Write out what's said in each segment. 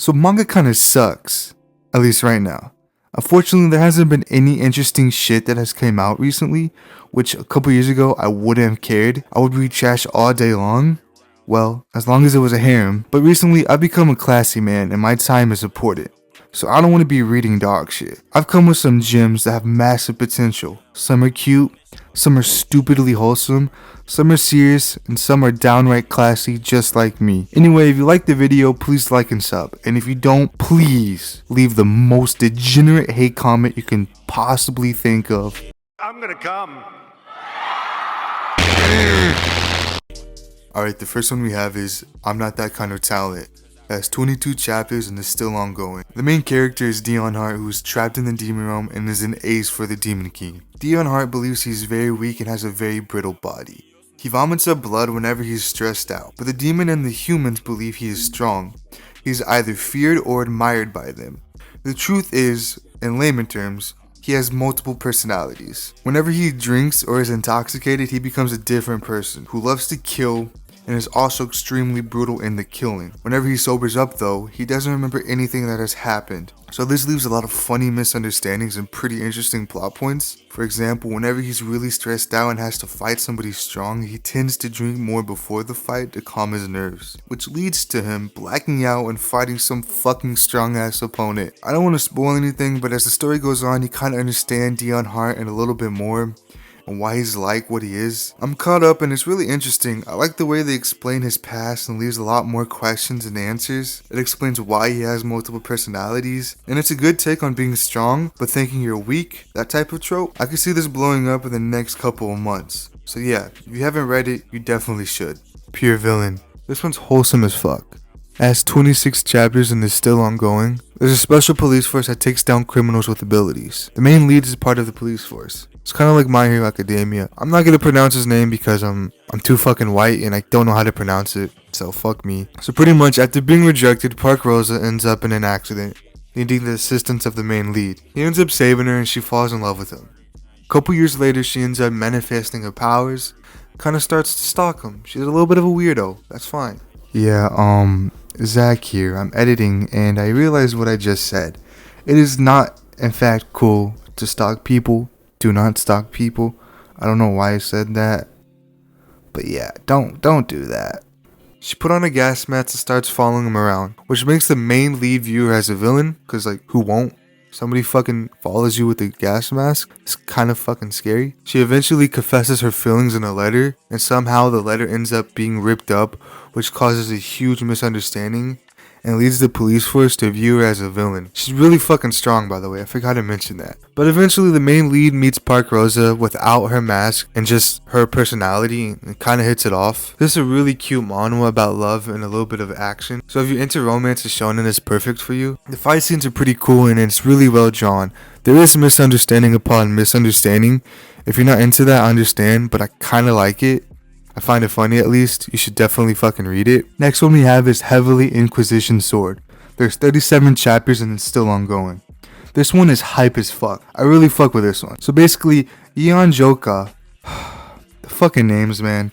So manga kinda sucks, at least right now. Unfortunately, there hasn't been any interesting shit that has came out recently, which a couple years ago I wouldn't have cared. I would read trash all day long. Well, as long as it was a harem. But recently, I've become a classy man and my time is important. So I don't want to be reading dog shit. I've come with some gems that have massive potential. Some are cute, some are stupidly wholesome, some are serious, and some are downright classy just like me. Anyway, if you like the video, please like and sub. And if you don't, please leave the most degenerate hate comment you can possibly think of. I'm gonna come. Alright, the first one we have is I'm Not That Kind of Talent. It has 22 chapters and is still ongoing. The main character is Dion Hart, who is trapped in the demon realm and is an ace for the Demon King. Dion Hart believes he's very weak and has a very brittle body. He vomits up blood whenever he's stressed out, but the demon and the humans believe he is strong. He's either feared or admired by them. The truth is, in layman terms, he has multiple personalities. Whenever he drinks or is intoxicated, he becomes a different person who loves to kill and is also extremely brutal in the killing. Whenever he sobers up though, he doesn't remember anything that has happened. So this leaves a lot of funny misunderstandings and pretty interesting plot points. For example, whenever he's really stressed out and has to fight somebody strong, he tends to drink more before the fight to calm his nerves, which leads to him blacking out and fighting some fucking strong ass opponent. I don't want to spoil anything, but as the story goes on, you kind of understand Dion Hart and a little bit more, and why he's like what he is. I'm caught up and it's really interesting. I like the way they explain his past and leaves a lot more questions and answers. It explains why he has multiple personalities, and it's a good take on being strong but thinking you're weak, that type of trope. I can see this blowing up in the next couple of months. So yeah, if you haven't read it, you definitely should. Pure Villain. This one's wholesome as fuck. It has 26 chapters and is still ongoing. There's a special police force that takes down criminals with abilities. The main lead is part of the police force. It's kind of like My Hero Academia. I'm not gonna pronounce his name because I'm too fucking white and I don't know how to pronounce it, so fuck me. So pretty much after being rejected, Park Rosa ends up in an accident, needing the assistance of the main lead. He ends up saving her and she falls in love with him. A couple years later, she ends up manifesting her powers, kind of starts to stalk him. She's a little bit of a weirdo, that's fine. Yeah, Zach here. I'm editing and I realized what I just said. It is not, in fact, cool to stalk people. Do not stalk people. I don't know why I said that. But yeah, don't do that. She put on a gas mask and starts following him around, which makes the main lead viewer as a villain, cause like, who won't? Somebody fucking follows you with a gas mask? It's kind of fucking scary. She eventually confesses her feelings in a letter, and somehow the letter ends up being ripped up, which causes a huge misunderstanding and leads the police force to view her as a villain. She's really fucking strong, by the way, I forgot to mention that. But eventually the main lead meets Park Rosa without her mask and just her personality and kind of hits it off. This is a really cute manhwa about love and a little bit of action. So if you're into romance and shonen, it's perfect for you. The fight scenes are pretty cool and it's really well drawn. There is misunderstanding upon misunderstanding. If you're not into that, I understand, but I kind of like it. I find it funny at least. You should definitely fucking read it. Next one we have is Heavily Inquisition Sword. There's 37 chapters and it's still ongoing. This one is hype as fuck. I really fuck with this one. So basically, Eon Joka. The fucking names, man.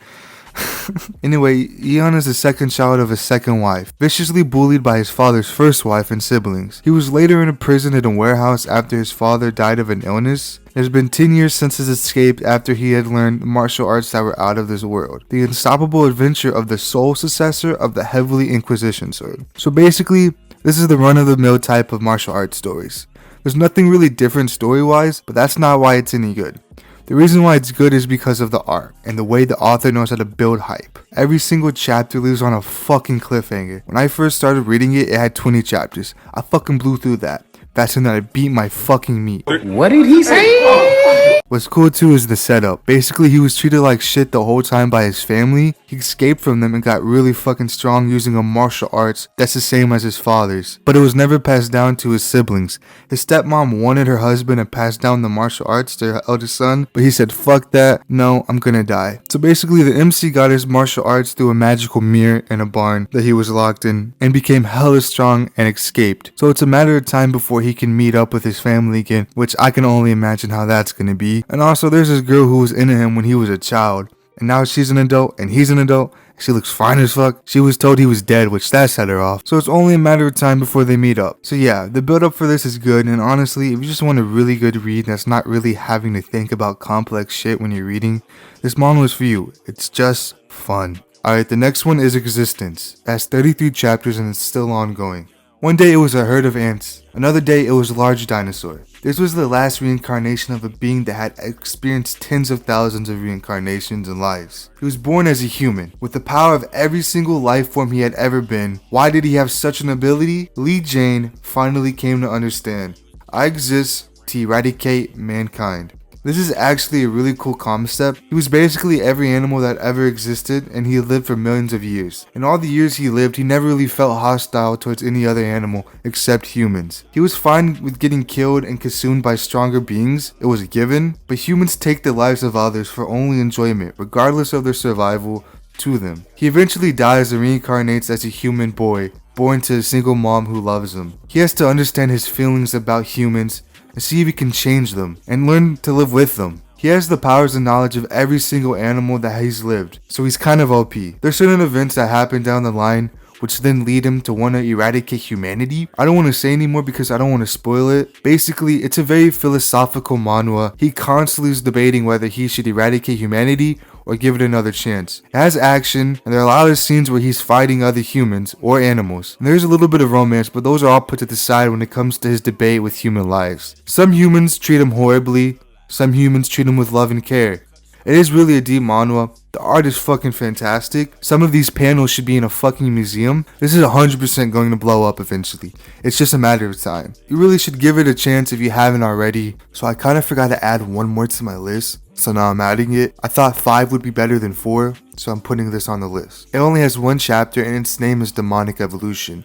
Anyway, Eon is the second child of his second wife, viciously bullied by his father's first wife and siblings. He was later in a prison in a warehouse after his father died of an illness. It has been 10 years since his escape after he had learned martial arts that were out of this world. The unstoppable adventure of the sole successor of the Heavily Inquisition Sword. So basically, this is the run-of-the-mill type of martial arts stories. There's nothing really different story-wise, but that's not why it's any good. The reason why it's good is because of the art and the way the author knows how to build hype. Every single chapter leaves on a fucking cliffhanger. When I first started reading it, it had 20 chapters. I fucking blew through that. Faster than I beat my fucking meat. What did he say? What's cool too is the setup. Basically, he was treated like shit the whole time by his family. He escaped from them and got really fucking strong using a martial arts that's the same as his father's. But it was never passed down to his siblings. His stepmom wanted her husband to pass down the martial arts to her eldest son, but he said, fuck that, no, I'm gonna die. So basically, the MC got his martial arts through a magical mirror in a barn that he was locked in and became hella strong and escaped. So it's a matter of time before he can meet up with his family again, which I can only imagine how that's gonna be. And also there's this girl who was into him when he was a child, and now she's an adult and he's an adult She looks fine as fuck. She was told he was dead, which that set her off. So it's only a matter of time before they meet up. So yeah, the build up for this is good, and honestly, if you just want a really good read that's not really having to think about complex shit when you're reading, this manhwa is for you. It's just fun. Alright, the next one is Existence. It has 33 chapters and it's still ongoing. One day it was a herd of ants. Another day it was a large dinosaur. This was the last reincarnation of a being that had experienced tens of thousands of reincarnations and lives. He was born as a human, with the power of every single life form he had ever been. Why did he have such an ability? Lee Jane finally came to understand. I exist to eradicate mankind. This is actually a really cool concept. He was basically every animal that ever existed, and he lived for millions of years. In all the years he lived, he never really felt hostile towards any other animal except humans. He was fine with getting killed and consumed by stronger beings, it was a given, but humans take the lives of others for only enjoyment, regardless of their survival to them. He eventually dies and reincarnates as a human boy, born to a single mom who loves him. He has to understand his feelings about humans and see if he can change them, and learn to live with them. He has the powers and knowledge of every single animal that he's lived, so he's kind of OP. There's certain events that happen down the line which then lead him to want to eradicate humanity. I don't want to say anymore because I don't want to spoil it. Basically, it's a very philosophical manhwa. He constantly is debating whether he should eradicate humanity or give it another chance. It has action, and there are a lot of scenes where he's fighting other humans or animals. And there's a little bit of romance, but those are all put to the side when it comes to his debate with human lives. Some humans treat him horribly, some humans treat him with love and care. It is really a deep manhwa. The art is fucking fantastic. Some of these panels should be in a fucking museum. This is 100% going to blow up eventually. It's just a matter of time. You really should give it a chance if you haven't already. So I kind of forgot to add one more to my list, so now I'm adding it. I thought 5 would be better than 4, so I'm putting this on the list. It only has one chapter and its name is Demonic Evolution.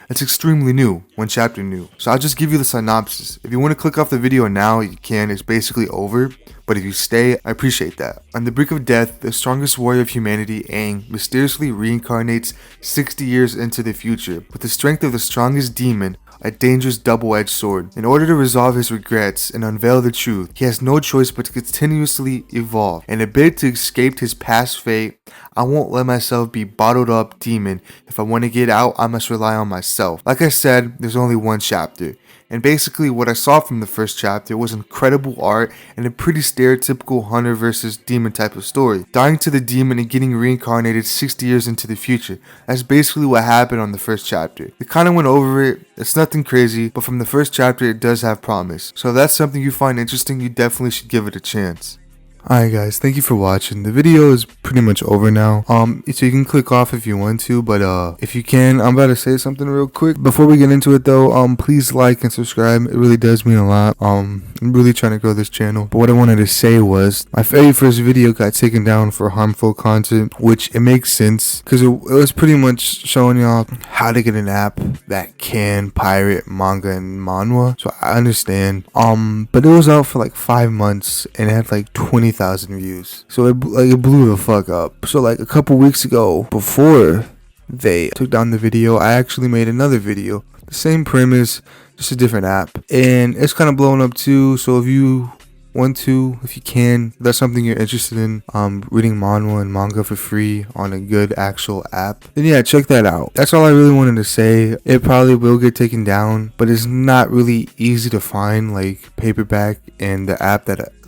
It's extremely new, one chapter new. So I'll just give you the synopsis. If you want to click off the video now, you can. It's basically over. But if you stay, I appreciate that. On the brink of death, the strongest warrior of humanity, Aang, mysteriously reincarnates 60 years into the future. With the strength of the strongest demon, a dangerous double-edged sword. In order to resolve his regrets and unveil the truth, he has no choice but to continuously evolve. In a bid to escape his past fate, I won't let myself be bottled up demon. If I want to get out, I must rely on myself. Like I said, there's only one chapter. And basically what I saw from the first chapter was incredible art and a pretty stereotypical hunter versus demon type of story. Dying to the demon and getting reincarnated 60 years into the future. That's basically what happened on the first chapter. They kind of went over it. It's nothing crazy, but from the first chapter it does have promise. So if that's something you find interesting, you definitely should give it a chance. Alright guys, thank you for watching. The video is pretty much over now. So you can click off if you want to, but if you can, I'm about to say something real quick. Before we get into it though, please like and subscribe. It really does mean a lot. I'm really trying to grow this channel. But what I wanted to say was, my very first video got taken down for harmful content, which it makes sense, because it was pretty much showing y'all how to get an app that can pirate manga and manhwa. So I understand. But it was out for like 5 months and it had like 20,000 views, so it blew the fuck up. So like a couple weeks ago, before they took down the video, I actually made another video, the same premise, just a different app, and it's kind of blowing up too. So if you want to, if you can, if that's something you're interested in, reading manhwa and manga for free on a good actual app, then yeah, check that out. That's all I really wanted to say. It probably will get taken down, but it's not really easy to find, like paperback and the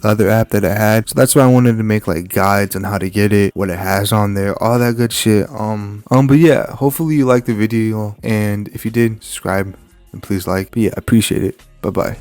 other app that I had. So that's why I wanted to make like guides on how to get it, what it has on there, all that good shit. But yeah, hopefully you liked the video, and if you did, subscribe and please like. But yeah, I appreciate it. Bye bye.